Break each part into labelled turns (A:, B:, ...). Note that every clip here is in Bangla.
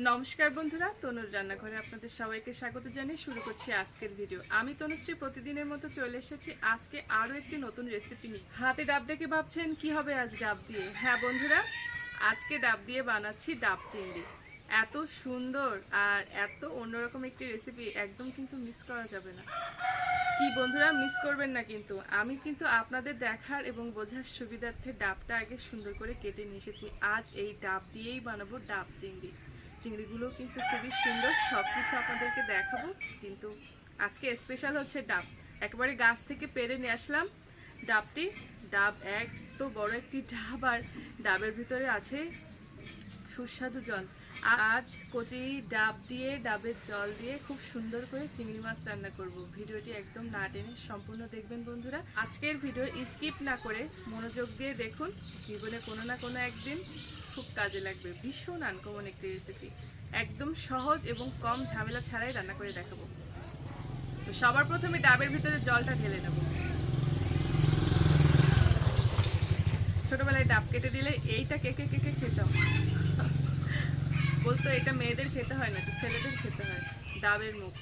A: নমস্কার বন্ধুরা, তনুর রান্নাঘরে আপনাদের সবাইকে স্বাগত জানিয়ে শুরু করছি আজকের ভিডিও। আমি তনুশ্রী প্রতিদিনের মতো চলে এসেছি আজকে আরও একটি নতুন রেসিপি নিয়ে। হাতে ডাব দেখে ভাবছেন কি হবে আজ ডাব দিয়ে। হ্যাঁ বন্ধুরা, আজকে ডাব দিয়ে বানাচ্ছি ডাব চিংড়ি। এত সুন্দর আর এত অন্যরকম একটি রেসিপি, একদম কিন্তু মিস করা যাবে না। কি বন্ধুরা, মিস করবেন না কিন্তু। আমি কিন্তু আপনাদের দেখার এবং বোঝার সুবিধার্থে ডাবটা আগে সুন্দর করে কেটে নিয়ে এসেছি। আজ এই ডাব দিয়েই বানাবো ডাব চিংড়ি। চিংড়িগুলো কিন্তু খুবই সুন্দর, সব কিছু আপনাদেরকে দেখাবো। কিন্তু আজকে স্পেশাল হচ্ছে ডাব, একেবারে গাছ থেকে পেড়ে নিয়ে আসলাম ডাবটি। ডাব এত বড় একটি ডাব, আর ডাবের ভিতরে আছে সুস্বাদু জল। আজ কচি ডাব দিয়ে, ডাবের জল দিয়ে খুব সুন্দর করে চিংড়ি মাছ রান্না করব। ভিডিওটি একদম না টেনে সম্পূর্ণ দেখবেন বন্ধুরা। আজকের ভিডিও স্কিপ না করে মনোযোগ দিয়ে দেখুন, জীবনে কোনো না কোনো একদিন খুব কাজে লাগবে। ভীষণ আনকমন একটি রেসিপি, একদম সহজ এবং কম ঝামেলা ছাড়াই রান্না করে দেখাবো। তো সবার প্রথমে ডাবের ভিতরে জলটা ঢেলে নেব। ছোটবেলায় ডাব কেটে দিলে এইটা কে কে কে কে খেতাম, বলতো এটা মেয়েদের খেতে হয় না, ছেলেদের খেতে হয়। ডাবের মুখ,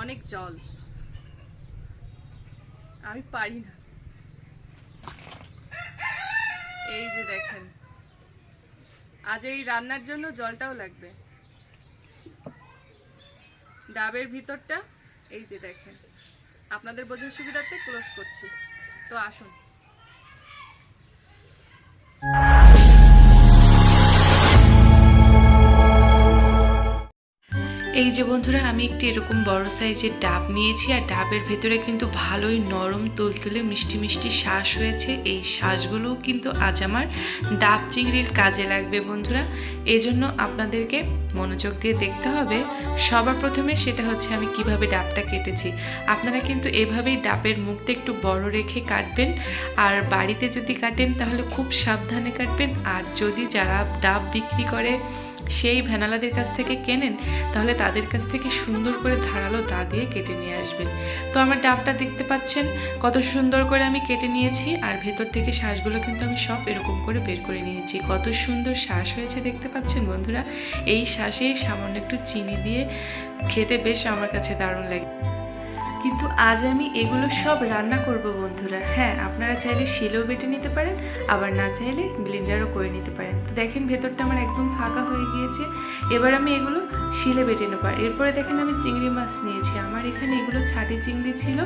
A: অনেক জল, আমি পারি না। এই যে দেখেন, আজ এই রান্নার জন্য জলটাও লাগবে। ডাবের ভিতরটা এই যে দেখেন, আপনাদের বোঝার সুবিধার্থে ক্লোজ করছি। তো আসুন। এই যে বন্ধুরা, আমি একটি এরকম বড় সাইজের ডাব নিয়েছি, আর ডাবের ভেতরে কিন্তু ভালোই নরম তুলতুলে মিষ্টি মিষ্টি শ্বাস হয়েছে। এই শ্বাসগুলোও কিন্তু আজ আমার ডাব চিংড়ির কাজে লাগবে বন্ধুরা। এই জন্য আপনাদেরকে মনোযোগ দিয়ে দেখতে হবে। সবার প্রথমে সেটা হচ্ছে আমি কিভাবে ডাবটা কেটেছি। আপনারা কিন্তু এভাবেই ডাবের মুখটা একটু বড় রেখে কাটবেন, আর বাড়িতে যদি কাটেন তাহলে খুব সাবধানে কাটবেন। আর যদি যারা ডাব বিক্রি করে সেই ভ্যানালাদের কাছ থেকে কেনেন, তাহলে তাদের কাছ থেকে সুন্দর করে ধারালো দা দিয়ে কেটে নিয়ে আসবেন। তো আমার ডাবটা দেখতে পাচ্ছেন কত সুন্দর করে আমি কেটে নিয়েছি, আর ভেতর থেকে শ্বাসগুলো কিন্তু আমি সব এরকম করে বের করে নিয়েছি। কত সুন্দর শ্বাস হয়েছে দেখতে পাচ্ছেন বন্ধুরা। এই শ্বাসে সামান্য একটু চিনি দিয়ে খেতে বেশ আমার কাছে দারুণ লাগে। কিন্তু আজ আমি এগুলো সব রান্না করব বন্ধুরা। হ্যাঁ, আপনারা চাইলে শিলেও বেটে নিতে পারেন, আবার না চাইলে ব্লেন্ডারও করে নিতে পারেন। তো দেখেন ভেতরটা আমার একদম ফাঁকা হয়ে গিয়েছে। এবার আমি এগুলো শিলে বেটে নেব। এরপরে দেখেন আমি চিংড়ি মাছ নিয়েছি। আমার এখানে এগুলো ছাটি চিংড়ি ছিল,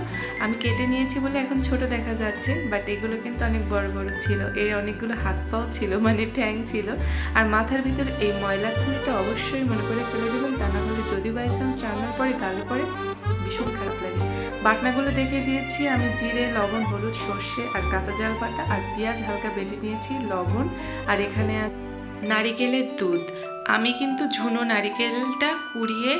A: আমি কেটে নিয়েছি বলে এখন ছোট দেখা যাচ্ছে, বাট এগুলো কিন্তু অনেক বড় বড় ছিল। এর অনেকগুলো হাত পাও ছিল, মানে ঠ্যাং ছিল। আর মাথার ভিতরে এই ময়লা খুলিটা অবশ্যই মনে করে ফেলে দেবেন, তা না হলে যদি বাই চান্স রান্নার পরে গালে পরে ভীষণ খারাপ লাগে। বাটনাগুলো দেখে দিয়েছি আমি, জিরে, লবণ, হলুদ, সর্ষে আর কাঁচা জাল বাটা, আর পেঁয়াজ হালকা বেটে নিয়েছি, লবণ, আর এখানে নারিকেলের দুধ। আমি কিন্তু ঝুনো নারিকেলটা কুড়িয়ে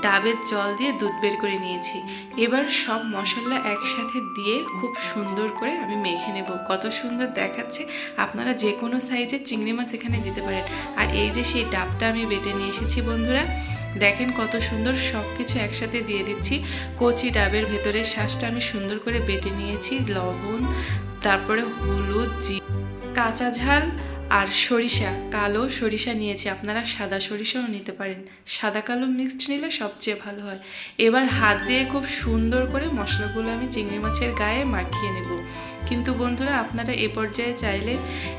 A: ডাবের জল দিয়ে দুধ বের করে নিয়েছি। এবার সব মশলা একসাথে দিয়ে খুব সুন্দর করে আমি মেখে নেব। কত সুন্দর দেখাচ্ছে। আপনারা যে কোনো সাইজের চিংড়ি মাছ এখানে দিতে পারেন। আর এই যে সেই ডাবটা আমি বেটে নিয়ে এসেছি বন্ধুরা, দেখেন কত সুন্দর সব কিছু একসাথে দিয়ে দিচ্ছি। কচি ডাবের ভেতরের শ্বাসটা আমি সুন্দর করে বেটে নিয়েছি, লবণ, তারপরে হলুদ, কাঁচা ঝাল আর সরিষা, কালো সরিষা নিয়েছি। আপনারা সাদা সরিষাও নিতে পারেন, সাদা কালো মিক্সড নিলে সবচেয়ে ভালো হয়। এবার হাত দিয়ে খুব সুন্দর করে মশলাগুলো আমি চিংড়ি মাছের গায়ে মাখিয়ে নেব। কিন্তু বন্ধুরা, আপনারা এ পর্যায়ে চাইলে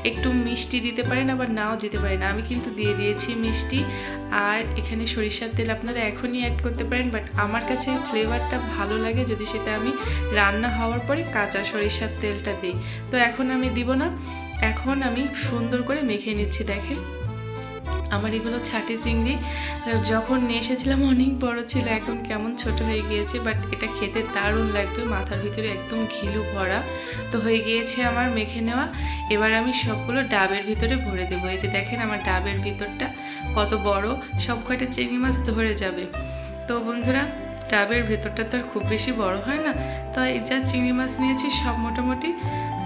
A: একটু মিষ্টি দিতে পারেন, আবার নাও দিতে পারেন। আমি কিন্তু দিয়ে দিয়েছি মিষ্টি। আর এখানে সরিষার তেল আপনারা এখনই অ্যাড করতে পারেন, বাট আমার কাছে ফ্লেভারটা ভালো লাগে যদি সেটা আমি রান্না হওয়ার পরে কাঁচা সরিষার তেলটা দিই। তো এখন আমি দিব না, এখন আমি সুন্দর করে মেখে নিচ্ছি। দেখেন আমার এগুলো ছাটি চিংড়ি, যখন নিয়ে এসেছিলাম অনেক বড় ছিল, এখন কেমন ছোট হয়ে গিয়েছে, বাট এটা খেতে দারুণ লাগবে। মাথার ভিতরে একদম ঘিলু ভরা। তো হয়ে গিয়েছে আমার মেখে নেওয়া। এবার আমি সবগুলো ডাবের ভিতরে ভরে দেবো। এই যে দেখেন আমার ডাবের ভিতরটা কত বড়, সব কয়টা চিংড়ি মাছ ধরে যাবে। তো বন্ধুরা, ডাবের ভেতরটা তো আর খুব বেশি বড় হয় না, তো এই যা চিংড়ি মাছ নিয়েছি সব মোটামুটি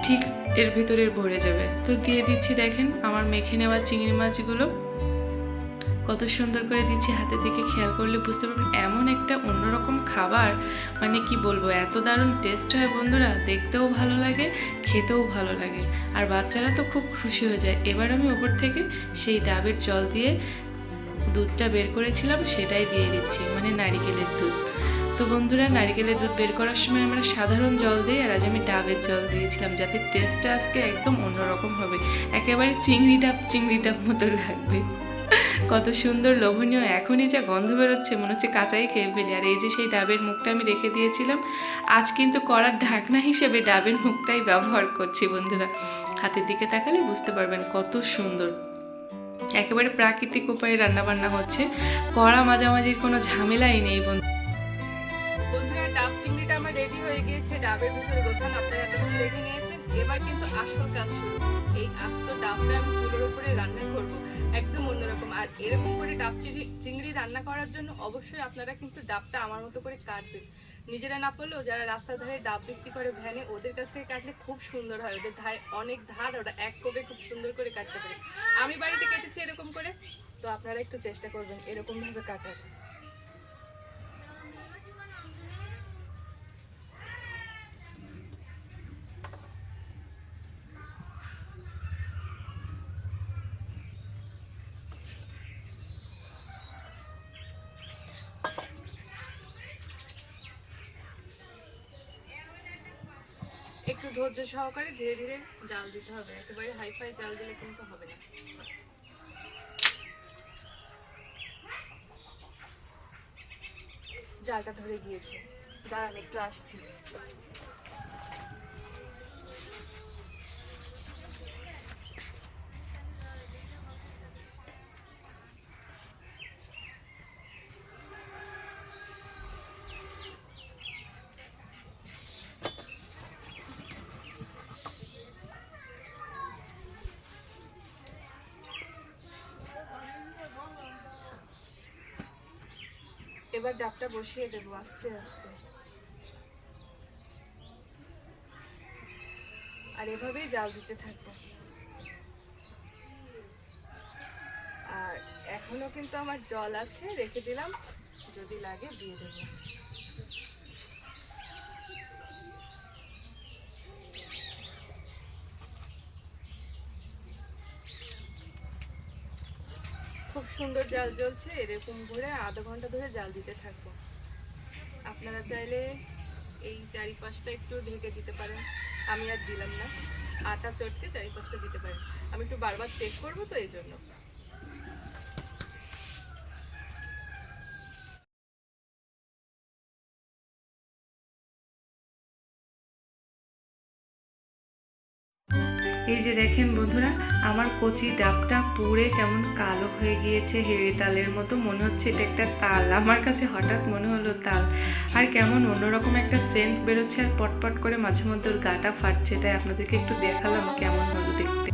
A: ঠিক এর ভিতরে ভরে যাবে। তো দিয়ে দিচ্ছি, দেখেন আমার মেখে নেওয়া চিংড়ি মাছগুলো। কত সুন্দর করে দিচ্ছি, হাতের দিকে খেয়াল করলে বুঝতে পারবেন এমন একটা অন্যরকম খাবার, মানে কি বলবো, এত দারুণ টেস্ট হয় বন্ধুরা, দেখতেও ভালো লাগে, খেতেও ভালো লাগে, আর বাচ্চারা তো খুব খুশি হয়ে যায়। এবার আমি ওপর থেকে সেই ডাবের জল দিয়ে দুধটা বের করেছিলাম সেটাই দিয়ে দিচ্ছি, মানে নারিকেলের দুধ। তো বন্ধুরা, নারিকেলের দুধ বের করার সময় আমরা সাধারণ জল দিই, আর আজ আমি ডাবের জল দিয়েছিলাম, যাতে টেস্টটা আজকে একদম অন্যরকম হবে, একেবারে চিংড়ি ডাব মতো লাগবে। কত সুন্দর লোভনীয়, এখনই যা গন্ধ বেরোচ্ছে মনে হচ্ছে কাঁচাই খেয়ে ফেলি। আর এই যে সেই ডাবের মুখটা আমি রেখে দিয়েছিলাম, আজ কিন্তু কড়ার ঢাকনা হিসেবে ডাবের মুখটাই ব্যবহার করছি বন্ধুরা। হাতের দিকে তাকালে বুঝতে পারবেন কত সুন্দর, একেবারে প্রাকৃতিক উপায়ে রান্নাবান্না হচ্ছে, কড়া মাঝামাঝির কোনো ঝামেলাই নেই বন্ধুরা। ডাব চিংড়িটা আমার রেডি হয়ে গিয়েছে, ডাবের ভিতরে গোছানো আপনারা এতক্ষণ দেখে নিয়েছেন। এবার কিন্তু আসল কাজ শুরু। এই আস্ত ডাবটা আমি চুলোর উপরে রান্না করব একদম অন্যরকম। আর এরকম করে ডাব চিংড়ি রান্না করার জন্য অবশ্যই আপনারা কিন্তু ডাবটা আমার মতো করে কাটবেন। নিজেরা না পারলেও যারা রাস্তার ধারে ডাব বিক্রি করে ভ্যানে, ওদের কাছ থেকে কাটলে খুব সুন্দর হয়। ওদের অনেক ধার, ওরা এক কোপে খুব সুন্দর করে কাটতে পারে। আমি বাড়িতে কেটেছি এরকম করে, তো আপনারা একটু চেষ্টা করবেন এরকম ভাবে কাটার। একটু ধৈর্য সহকারে ধীরে ধীরে জাল দিতে হবে, একেবারে হাইফাই জাল দিলে কিন্তু হবে না। জালটা ধরে গিয়েছে, দাঁড়ান একটু আসছি। এবার ডাবটা বসিয়ে দেবো আস্তে আস্তে, আর এভাবেই জাল দিতে থাকবো। আর এখনো কিন্তু আমার জল আছে, রেখে দিলাম, যদি লাগে দিয়ে দেবো। খুব সুন্দর জাল জ্বলছে, এরকম করে আধা ঘন্টা ধরে জাল দিতে থাকবো। আপনারা চাইলে এই চারিপাশটা একটু ঢেকে দিতে পারেন, আমি আর দিলাম না, আটা চটকে চারিপাশটা দিতে পারেন। আমি একটু বারবার চেক করবো তো এই জন্য। এই যে দেখেন বন্ধুরা, আমার কচি ডাবটা পুড়ে কেমন কালো হয়ে গিয়েছে, হেড়ে তালের মতো মনে হচ্ছে এটা একটা তাল। আমার কাছে হঠাৎ মনে হলো তাল, আর কেমন অন্যরকম একটা সেন্ট বেরোচ্ছে, আর পটপট করে মাঝে মধ্যে ওর গাটা ফাটছে, তাই আপনাদেরকে একটু দেখালাম কেমন হলো দেখতে।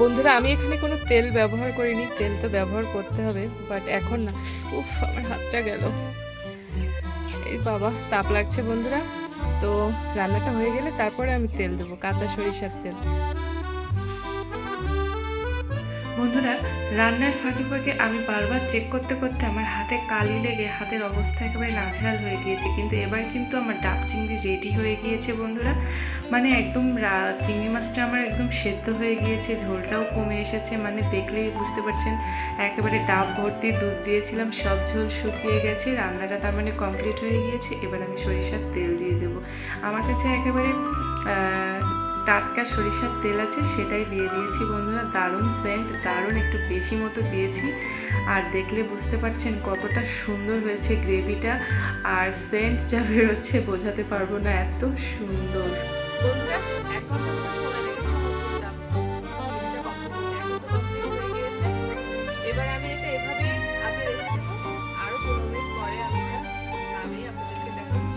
A: বন্ধুরা, আমি এখানে কোনো তেল ব্যবহার করিনি, তেল তো ব্যবহার করতে হবে, বাট এখন না। উফ, আমার হাতটা গেল, এই বাবা তাপ লাগছে বন্ধুরা। তো রান্নাটা হয়ে গেলে তারপরে আমি তেল দেবো, কাঁচা সরিষার তেল। বন্ধুরা, রান্নার ফাঁকে ফাঁকে আমি বারবার চেক করতে করতে আমার হাতে কালি লেগে হাতের অবস্থা একেবারে নাজেহাল হয়ে গিয়েছে। কিন্তু এবার কিন্তু আমার ডাব চিংড়ি রেডি হয়ে গিয়েছে বন্ধুরা, মানে একদম চিংড়ি মাছটা আমার একদম সেদ্ধ হয়ে গিয়েছে, ঝোলটাও কমে এসেছে, মানে দেখলেই বুঝতে পারছেন একেবারে ডাব ভর্তি দুধ দিয়েছিলাম, সব ঝোল শুকিয়ে গেছে, রান্নাটা তার মানে কমপ্লিট হয়ে গিয়েছে। এবার আমি সরিষার তেল দিয়ে দেবো, আমার কাছে একেবারে টাটকা সরিষার তেল আছে, সেটাই দিয়ে দিয়েছি বন্ধুরা। দারুণ সেন্ট, দারুণ একটু বেশি মতো দিয়েছি, আর দেখলে বুঝতে পারছেন কতটা সুন্দর হয়েছে গ্রেভিটা, আর সেন্ট যা বেরোচ্ছে বোঝাতে পারবো না, এত সুন্দর। বন্ধুরা, এখন এবার আমি এটা এভাবে আজকে রেখে দেবো, আরো 15 মিনিট পরে আমি আপনাদেরকে দেখাবো।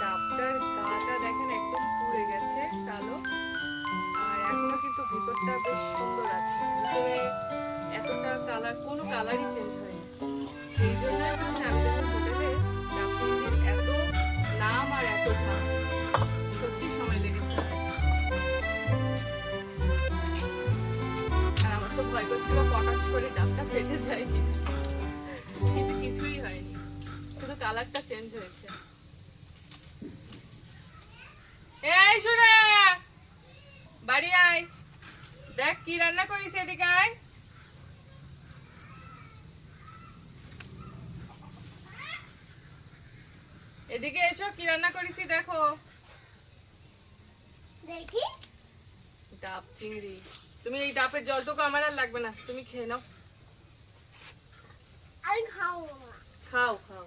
A: ডাবটার গাটা দেখেন একদম পুড়ে গেছে কালো, আর এখনো কিন্তু ভিতরটা বেশ সুন্দর আছে, ভিতরে এতটা কালার, কোনো কালারই চেঞ্জ হয়নি। এই জন্য আমি দেখুন হোটেলে ডাব চিংড়ির এত নাম আর এত দাম, সত্যি সময় লেগেছে।
B: করে ডাবটা ফেটে যায় কিন্তু কিছুই হয়নি, শুধু কালারটা চেঞ্জ হয়েছে। এই শোনা, বাড়ি আয়, দেখ কি রান্না করিস, এদিকে আয়। এদিকে এসো, কি রান্না করিস দেখো।
C: দেখি
B: ডাব চিংড়ি। তুমি এই ডাবের জলটুকু আমার আর লাগবে না, তুমি খেয়ে নাও।
C: আমি খাবো না।
B: খাও খাও।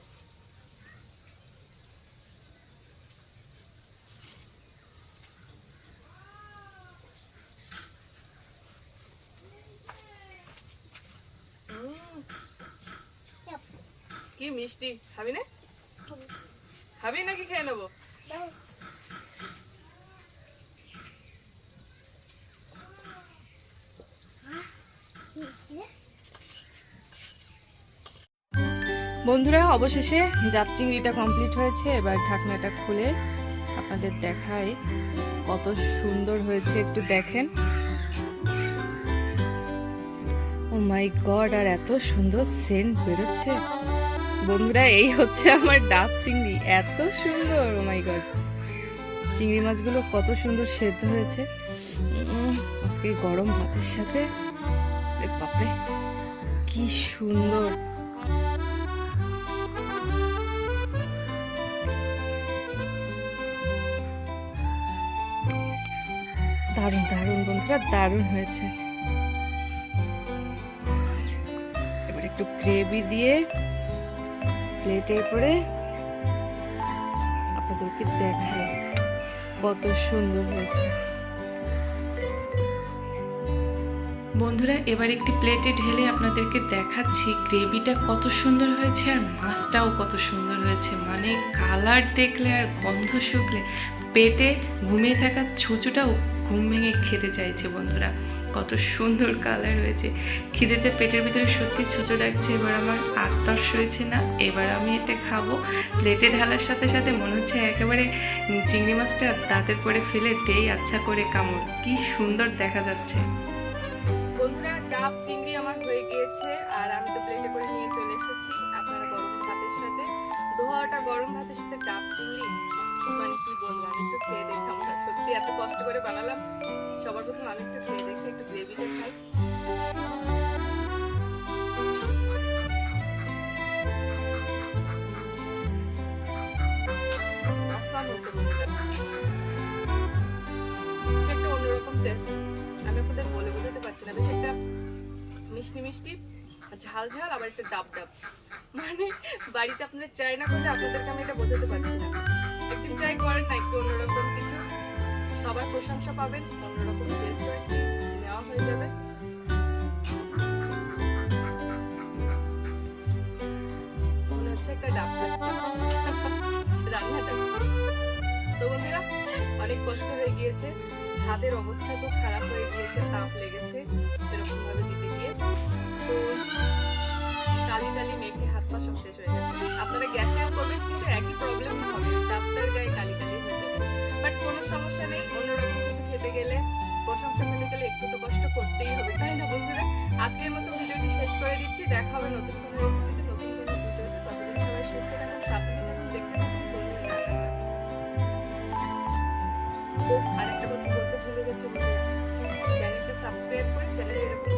B: কি মিষ্টি, খাবি না? খাবি নাকি খেয়ে নেবো?
C: দাও।
B: বন্ধুরা, অবশেষে ডাব চিংড়িটা কমপ্লিট হয়েছে। এবার ঢাকনাটা খুলে আপনাদের দেখাই কত সুন্দর হয়েছে, একটু দেখেন। ও মাই গড, আর এত সুন্দর সেন্ট বেরোচ্ছে বন্ধুরা। এই হচ্ছে আমার ডাব চিংড়ি, এত সুন্দর। ও মাই গড, চিংড়ি মাছগুলো কত সুন্দর সেদ্ধ হয়েছে আজকে গরম ভাতের সাথে। বাপরে কি সুন্দর। দারুণ দারুণ বন্ধুরা, দারুণ হয়েছে। এবার একটু গ্রেভি দিয়ে প্লেটে করে আপনাদেরকে দেখাই কত সুন্দর হয়েছে।
A: বন্ধুরা, এবার একটি প্লেটে ঢেলে আপনাদেরকে দেখাচ্ছি গ্রেভিটা কত সুন্দর হয়েছে আর মাছটাও কত সুন্দর হয়েছে। মানে কালার দেখলে আর গন্ধ শুকলে পেটে ঘুমিয়ে থাকা ছুঁচোটাও ঘুম ভেঙে খেতে চাইছে বন্ধুরা। কত সুন্দর কালার হয়েছে, খিদেতে পেটের ভিতরে সত্যি ছুঁচো ডাকছে। এবার আমার আত্মস হয়েছে না, এবার আমি এটা খাবো। প্লেটে ঢালার সাথে সাথে মনে হচ্ছে একেবারে চিংড়ি মাছটা দাঁতের পরে ফেলে দেই আচ্ছা করে কামড়। কি সুন্দর দেখা যাচ্ছে বন্ধুরা। ডাব চিংড়ি আমার হয়ে গিয়েছে আর আমি তো প্লেটে করে নিয়ে চলে এসেছি। আপনারা গরম ভাতের সাথে, দোহাটা গরম ভাতের সাথে ডাব চিংড়ি, মানে কি বলবো, আমি একটু খেয়ে দেখি। আমরা সত্যি এত কষ্ট করে বানালাম, সবার প্রথম আমি একটু খেয়ে দেখি, একটু গ্রেভিতে খাই। সে একটা অন্যরকম টেস্ট, আমি আপনাদের বলে বোঝাতে পারছি না। বেশ একটা মিষ্টি মিষ্টি, ঝাল ঝাল, আবার একটা ডাব ডাব। মানে বাড়িতে আপনারা ট্রাই না করলে আপনাদেরকে আমি এটা বোঝাতে পারছি না। একদিন ট্রাই করেন না, একটু অন্যরকম কিছু, সবার প্রশংসা পাবেন। অন্যরকম টেস্ট নেওয়া হয়ে যাবে। মনে হচ্ছে একটা ডাব রান্নাটা। তো বন্ধুরা, অনেক কষ্ট হয়ে গিয়েছে, হাতের অবস্থা তো খারাপ হয়ে গিয়েছে, তাপ লেগেছে এরকম ভাবে দিতে গিয়ে। তো কালি টালি মেখে হাত পা সব শেষ হয়ে গেছে। আপনারা গ্যাসেও করবেন কিন্তু একই প্রবলেম হবে, ডাবটার গায়ে কালি কালি হয়ে যাবে। বাট কোনো সমস্যা নেই, অন্যরকম কিছু খেতে গেলে, প্রশংসা পেতে গেলে একটু তো কষ্ট করতেই হবে, তাই না বন্ধুরা? আজকের মতো ভিডিওটি শেষ করে দিচ্ছি। দেখা হবে নতুন কোনো রেসিপিতে, নতুন কোনো ভিডিওতে। ততদিন সবাই সুস্থ থাকুন, সাবধানে থাকুন, দেখতে থাকুন তরুণী রান্না। আরেকটা কথা বলতে ভুলে গেছি বন্ধুরা, চ্যানেলটা সাবস্ক্রাইব করে চ্যানেলে এরকম